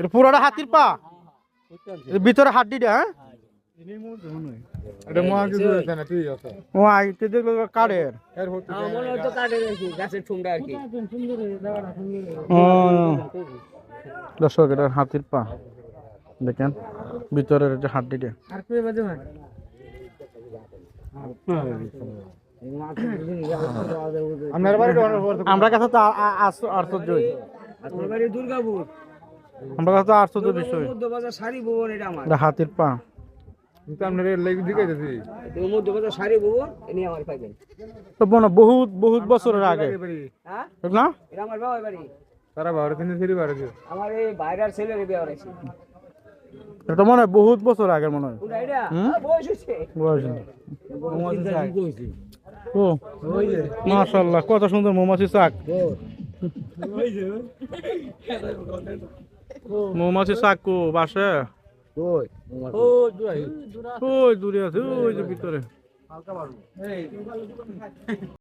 এটা পুরোটা হাতির পা, ভিতরে হাড্ডিটা। হ্যাঁ এটা মহা কিছু হইছে না, ঠিক আছে। ও আইতে দেখলো কাঠের। এর হতে মনে হয় তো কাঠের আর কি, গাছের ঠুংটা আর কি। ও দর্শক, এটা হাতির পা দেখেন, ভিতরের যে হাড্ডিটা। আর কই বাজে ভাই আপনার বাড়ি আমরা কাছে তো আশ্চর্য, আপনার বাড়ি দুর্গাপুর, আমরা কাছে তো আশ্চর্য বিষয়। মধ্যবাজার শাড়ি ভবন, এটা আমার। এটা হাতির পা। কিন্তু আপনার লেগে দিকেছি মধ্যবাজার শাড়ি ভবন, এনে আমার পাইবেন। তো মনে হয় বহুত বহুত বছরের আগে, হ্যাঁ, ঠিক না? এটা আমার বাবার বাড়ি। তারা ভাড়া কিনে ফিরে বাড়ি আমার এই বাইরের ছেলের বিয়ে হয়েছে। এটা মনে হয় বহুত বছর আগে মনে হয়। কোনটা এটা? হুম? বয়স হচ্ছে। বয়স। ও মাশাআল্লাহ, কত সুন্দর মৌমাছি চাক। মৌমাছি চাক কো বাসে? ওই দূরে আছে, ওই যে ভিতরে।